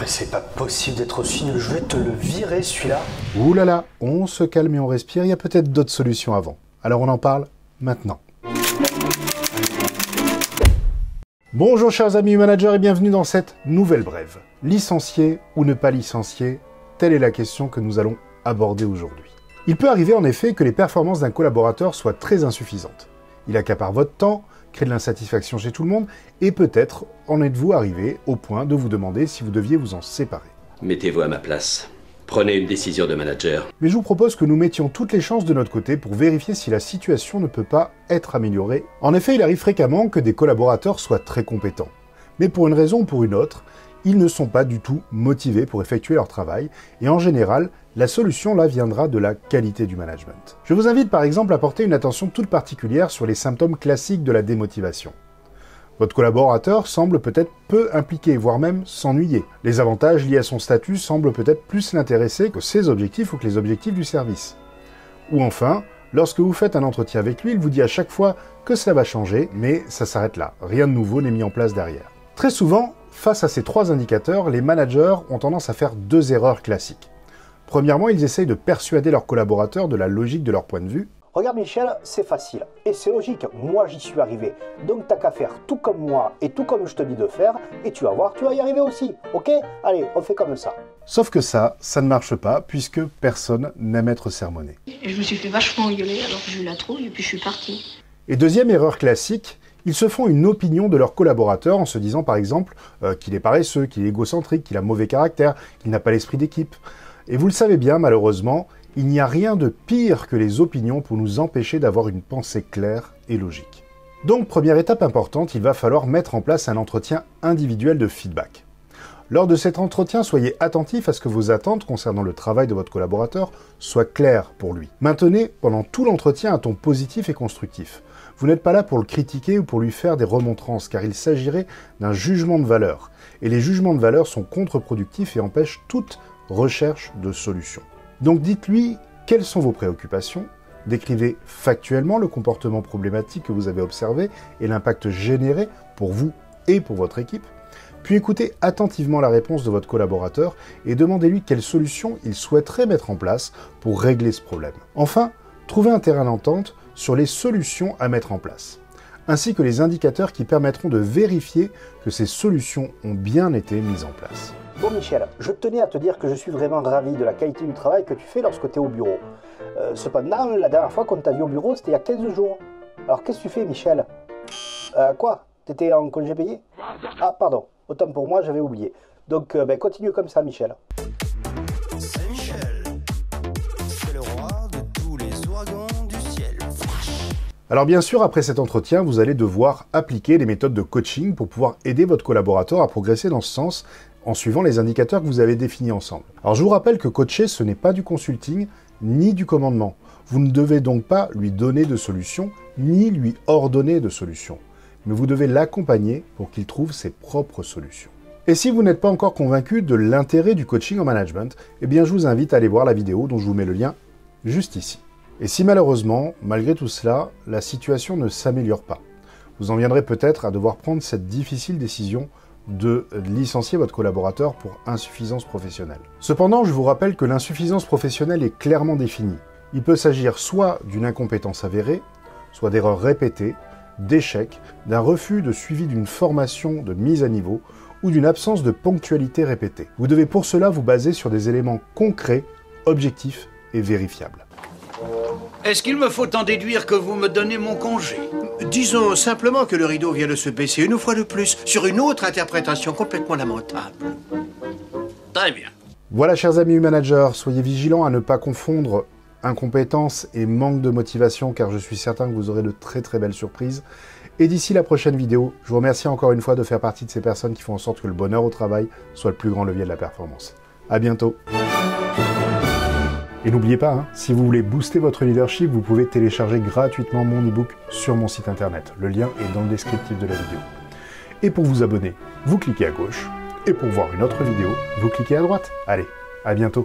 mais c'est pas possible d'être aussi nul, je vais te le virer celui-là. Ouh là là, on se calme et on respire, il y a peut-être d'autres solutions avant. Alors on en parle maintenant. Bonjour chers amis managers et bienvenue dans cette nouvelle brève. Licencier ou ne pas licencier, telle est la question que nous allons aborder aujourd'hui. Il peut arriver en effet que les performances d'un collaborateur soient très insuffisantes. Il accapare votre temps, crée de l'insatisfaction chez tout le monde, et peut-être en êtes-vous arrivé au point de vous demander si vous deviez vous en séparer. Mettez-vous à ma place. Prenez une décision de manager. Mais je vous propose que nous mettions toutes les chances de notre côté pour vérifier si la situation ne peut pas être améliorée. En effet, il arrive fréquemment que des collaborateurs soient très compétents. Mais pour une raison ou pour une autre, ils ne sont pas du tout motivés pour effectuer leur travail, et en général, la solution là viendra de la qualité du management. Je vous invite par exemple à porter une attention toute particulière sur les symptômes classiques de la démotivation. Votre collaborateur semble peut-être peu impliqué, voire même s'ennuyer. Les avantages liés à son statut semblent peut-être plus l'intéresser que ses objectifs ou que les objectifs du service. Ou enfin, lorsque vous faites un entretien avec lui, il vous dit à chaque fois que cela va changer, mais ça s'arrête là. Rien de nouveau n'est mis en place derrière. Très souvent, face à ces trois indicateurs, les managers ont tendance à faire deux erreurs classiques. Premièrement, ils essayent de persuader leurs collaborateurs de la logique de leur point de vue. Regarde Michel, c'est facile, et c'est logique, moi j'y suis arrivé. Donc t'as qu'à faire tout comme moi et tout comme je te dis de faire, et tu vas voir, tu vas y arriver aussi, ok? Allez, on fait comme ça. Sauf que ça ne marche pas, puisque personne n'aime être sermonné. Et je me suis fait vachement engueuler alors que j'ai eu la trouille et puis je suis partie. Et deuxième erreur classique, ils se font une opinion de leur collaborateur en se disant par exemple qu'il est paresseux, qu'il est égocentrique, qu'il a mauvais caractère, qu'il n'a pas l'esprit d'équipe. Et vous le savez bien, malheureusement, il n'y a rien de pire que les opinions pour nous empêcher d'avoir une pensée claire et logique. Donc, première étape importante, il va falloir mettre en place un entretien individuel de feedback. Lors de cet entretien, soyez attentif à ce que vos attentes concernant le travail de votre collaborateur soient claires pour lui. Maintenez pendant tout l'entretien un ton positif et constructif. Vous n'êtes pas là pour le critiquer ou pour lui faire des remontrances, car il s'agirait d'un jugement de valeur. Et les jugements de valeur sont contre-productifs et empêchent toute recherche de solutions. Donc dites-lui quelles sont vos préoccupations, décrivez factuellement le comportement problématique que vous avez observé et l'impact généré pour vous et pour votre équipe, puis écoutez attentivement la réponse de votre collaborateur et demandez-lui quelles solutions il souhaiterait mettre en place pour régler ce problème. Enfin, trouvez un terrain d'entente sur les solutions à mettre en place, ainsi que les indicateurs qui permettront de vérifier que ces solutions ont bien été mises en place. Bon Michel, je tenais à te dire que je suis vraiment ravi de la qualité du travail que tu fais lorsque tu es au bureau. Cependant, la dernière fois qu'on t'a vu au bureau, c'était il y a 15 jours. Alors qu'est-ce que tu fais Michel? Quoi? T'étais en congé payé? Ah pardon, autant pour moi, j'avais oublié. Donc continue comme ça Michel. C'est Michel, c'est le roi de tous les ouragans du ciel. Alors bien sûr, après cet entretien, vous allez devoir appliquer les méthodes de coaching pour pouvoir aider votre collaborateur à progresser dans ce sens en suivant les indicateurs que vous avez définis ensemble. Alors je vous rappelle que coacher, ce n'est pas du consulting ni du commandement. Vous ne devez donc pas lui donner de solutions ni lui ordonner de solutions, mais vous devez l'accompagner pour qu'il trouve ses propres solutions. Et si vous n'êtes pas encore convaincu de l'intérêt du coaching en management, eh bien je vous invite à aller voir la vidéo dont je vous mets le lien juste ici. Et si malheureusement, malgré tout cela, la situation ne s'améliore pas, vous en viendrez peut-être à devoir prendre cette difficile décision de licencier votre collaborateur pour insuffisance professionnelle. Cependant, je vous rappelle que l'insuffisance professionnelle est clairement définie. Il peut s'agir soit d'une incompétence avérée, soit d'erreurs répétées, d'échecs, d'un refus de suivi d'une formation de mise à niveau ou d'une absence de ponctualité répétée. Vous devez pour cela vous baser sur des éléments concrets, objectifs et vérifiables. Est-ce qu'il me faut en déduire que vous me donnez mon congé? Disons simplement que le rideau vient de se baisser une fois de plus sur une autre interprétation complètement lamentable. Très bien. Voilà chers amis managers, soyez vigilants à ne pas confondre incompétence et manque de motivation car je suis certain que vous aurez de très très belles surprises. Et d'ici la prochaine vidéo, je vous remercie encore une fois de faire partie de ces personnes qui font en sorte que le bonheur au travail soit le plus grand levier de la performance. À bientôt. Et n'oubliez pas, si vous voulez booster votre leadership, vous pouvez télécharger gratuitement mon e-book sur mon site internet. Le lien est dans le descriptif de la vidéo. Et pour vous abonner, vous cliquez à gauche. Et pour voir une autre vidéo, vous cliquez à droite. Allez, à bientôt.